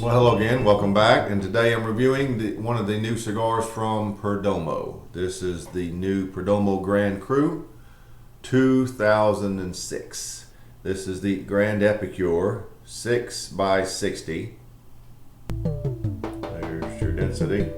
Well, hello again, welcome back, and today I'm reviewing one of the new cigars from Perdomo. This is the new Perdomo Grand Cru 2006. This is the Grand Epicure 6x60. There's your density.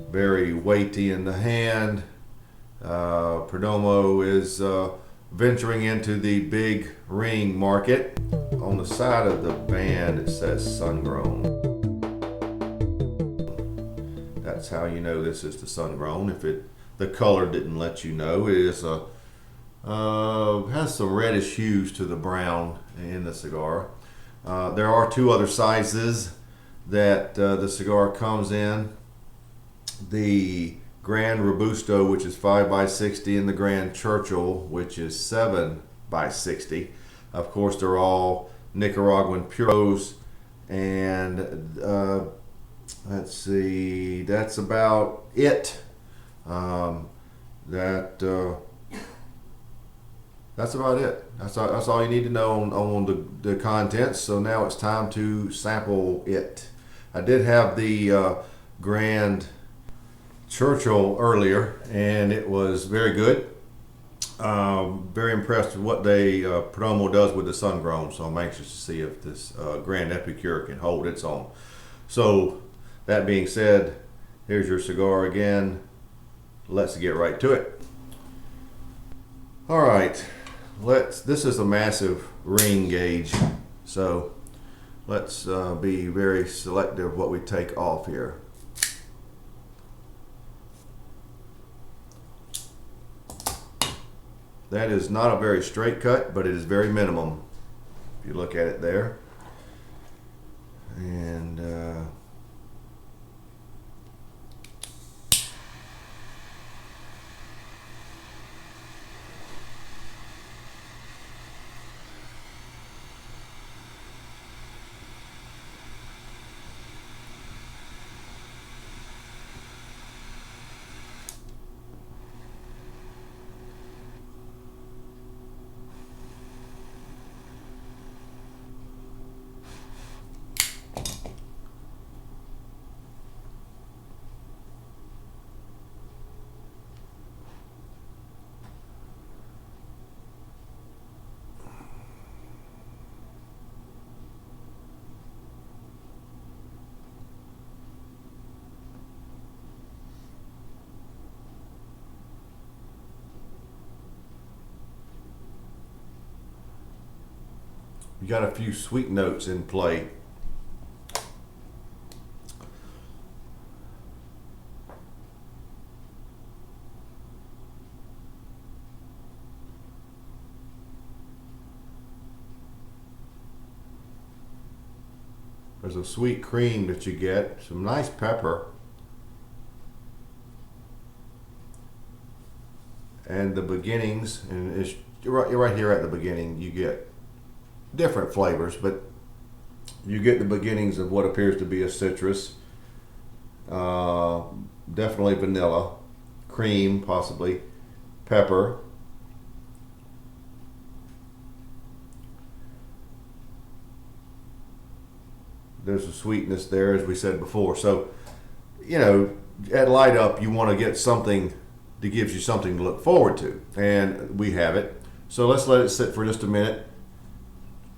Very weighty in the hand. Perdomo is venturing into the big ring market. On the side of the band it says sun grown. That's how you know this is the sun grown. If the color didn't let you know, it is has some reddish hues to the brown in the cigar. There are two other sizes that the cigar comes in. The Grand Robusto, which is 5x60, and the Grand Churchill, which is 7x60. Of course, they're all Nicaraguan puros, and let's see, that's about it. That's about it. That's all you need to know on the contents. So now it's time to sample it. I did have the Grand Churchill earlier, and it was very good. Very impressed with what Perdomo does with the sun grown, so I'm anxious to see if this Grand Epicure can hold its own. So that being said, here's your cigar again. Let's get right to it. All right, this is a massive ring gauge, so let's be very selective what we take off here. That is not a very straight cut, but it is very minimum if you look at it there. And we got a few sweet notes in play. There's a sweet cream that you get, some nice pepper, and the beginnings, and it's right here at the beginning you get different flavors, but you get the beginnings of what appears to be a citrus, definitely vanilla, cream, possibly pepper, there's a sweetness there, as we said before. So, you know, at light up you want to get something that gives you something to look forward to, and we have it. So let's let it sit for just a minute,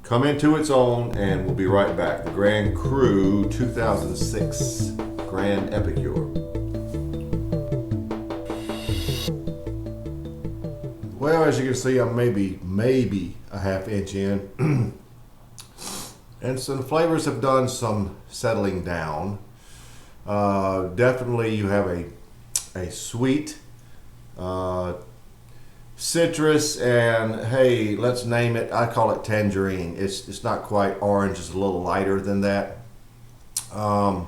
come into its own, and we'll be right back. The Grand Cru 2006 Grand Epicure. Well, as you can see, I'm maybe a half inch in. And some flavors have done some settling down. Definitely you have a sweet, citrus, and hey, let's name it, I call it tangerine. It's not quite orange, it's a little lighter than that. And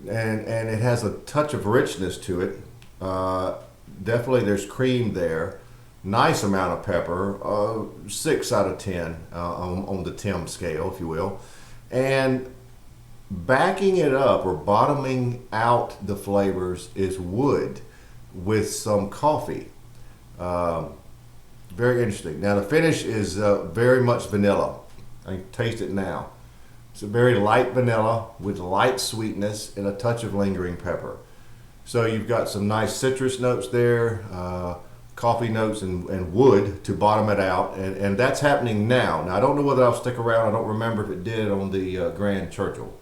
it has a touch of richness to it. Definitely there's cream there. Nice amount of pepper, 6 out of 10 on the Tim scale, if you will. And backing it up or bottoming out the flavors is wood with some coffee. Very interesting. Now the finish is very much vanilla. I can taste it now. It's a very light vanilla with light sweetness and a touch of lingering pepper. So you've got some nice citrus notes there, coffee notes and wood to bottom it out, and that's happening now. Now I don't know whether I'll stick around. I don't remember if it did on the Grand Churchill.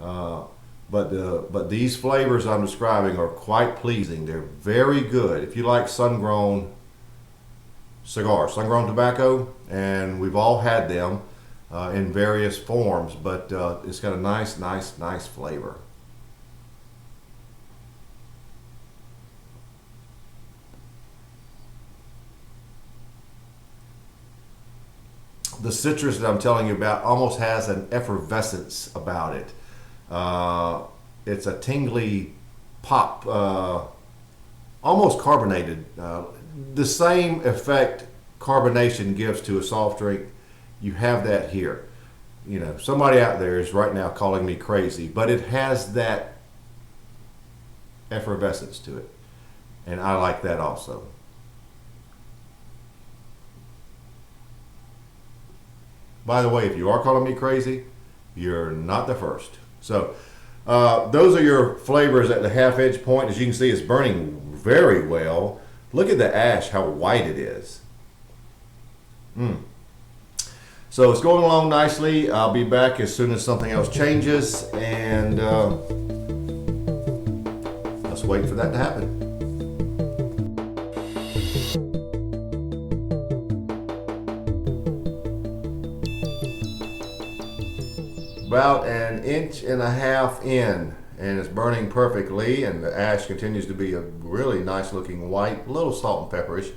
But these flavors I'm describing are quite pleasing. They're very good. If you like sun-grown cigars, sun-grown tobacco, and we've all had them in various forms, but it's got a nice flavor. The citrus that I'm telling you about almost has an effervescence about it. It's a tingly pop, almost carbonated. The same effect carbonation gives to a soft drink, you have that here. You know, somebody out there is right now calling me crazy, but it has that effervescence to it. And I like that also. By the way, if you are calling me crazy, you're not the first. So those are your flavors at the half edge point. As you can see, it's burning very well. Look at the ash, how white it is. So it's going along nicely. I'll be back as soon as something else changes, and let's wait for that to happen. About 1.5 inches in, and it's burning perfectly, and the ash continues to be a really nice looking white, a little salt and pepperish.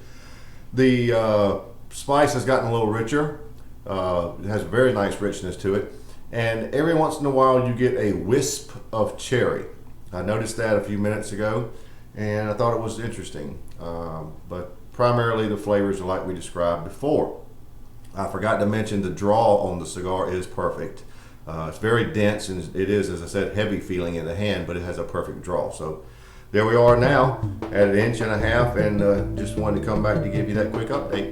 The spice has gotten a little richer. It has a very nice richness to it, and every once in a while you get a wisp of cherry. I noticed that a few minutes ago, and I thought it was interesting, but primarily the flavors are like we described before. I forgot to mention the draw on the cigar is perfect. It's very dense, and it is, as I said, heavy feeling in the hand, but it has a perfect draw. So there we are now at 1.5 inches, and just wanted to come back to give you that quick update.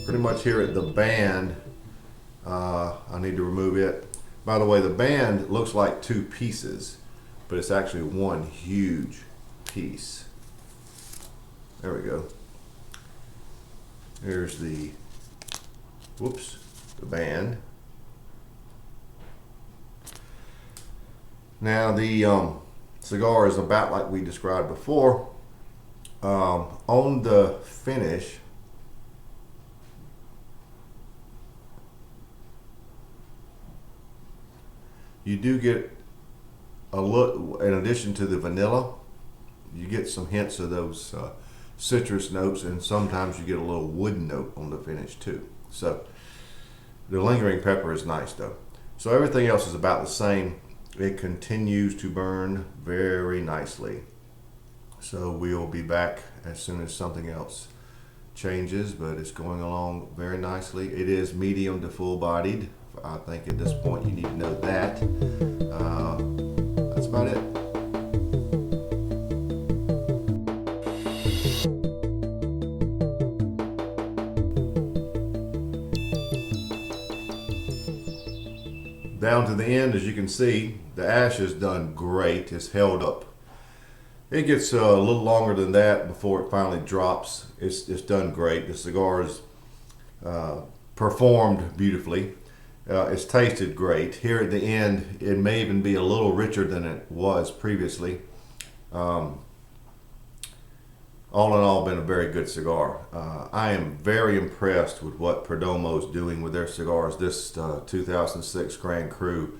Pretty much here at the band, I need to remove it. By the way, the band looks like 2 pieces, but it's actually one huge piece. There we go. Here's the band. Now the cigar is about like we described before. On the finish, you do get a look, in addition to the vanilla, you get some hints of those citrus notes, and sometimes you get a little wood note on the finish too. So the lingering pepper is nice though. So everything else is about the same. It continues to burn very nicely. So we'll be back as soon as something else changes, but it's going along very nicely. It is medium to full bodied. I think at this point you need to know that. That's about it. Down to the end, as you can see, the ash has done great. It's held up. It gets a little longer than that before it finally drops. It's done great. The cigar is performed beautifully. It's tasted great. Here at the end, it may even be a little richer than it was previously. All in all, been a very good cigar. I am very impressed with what Perdomo is doing with their cigars. This 2006 Grand Cru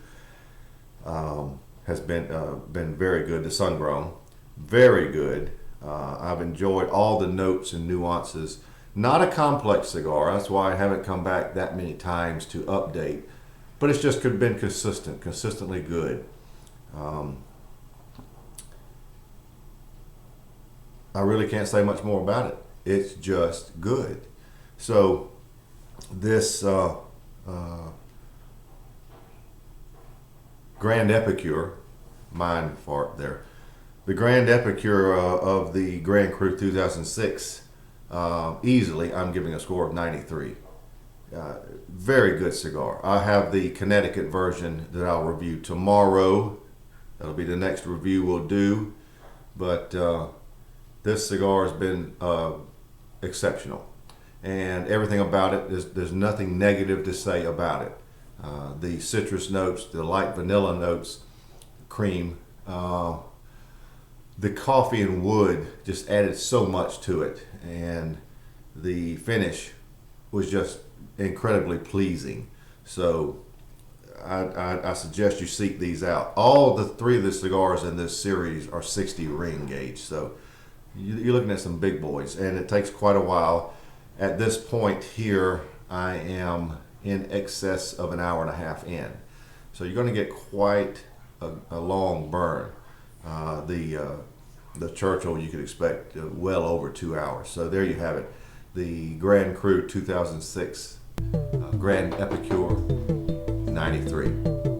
has been very good. The Sun Grown, very good. I've enjoyed all the notes and nuances. Not a complex cigar. That's why I haven't come back that many times to update. But it's just been consistently good. I really can't say much more about it. It's just good. So this Grand Epicure, mind fart there, The Grand Epicure of the Grand Cru 2006, easily I'm giving a score of 93. Very good cigar. I have the Connecticut version that I'll review tomorrow. That'll be the next review we'll do. But this cigar has been exceptional. And everything about it, there's nothing negative to say about it. The citrus notes, the light vanilla notes, cream, the coffee and wood just added so much to it. And the finish was just incredibly pleasing. So I suggest you seek these out. All the three of the cigars in this series are 60 ring gauge. So you're looking at some big boys, and it takes quite a while. At this point here, I am in excess of an hour and a half in. So you're going to get quite a long burn. The Churchill you could expect well over 2 hours. So there you have it. The Grand Cru 2006 Grand Epicure 93.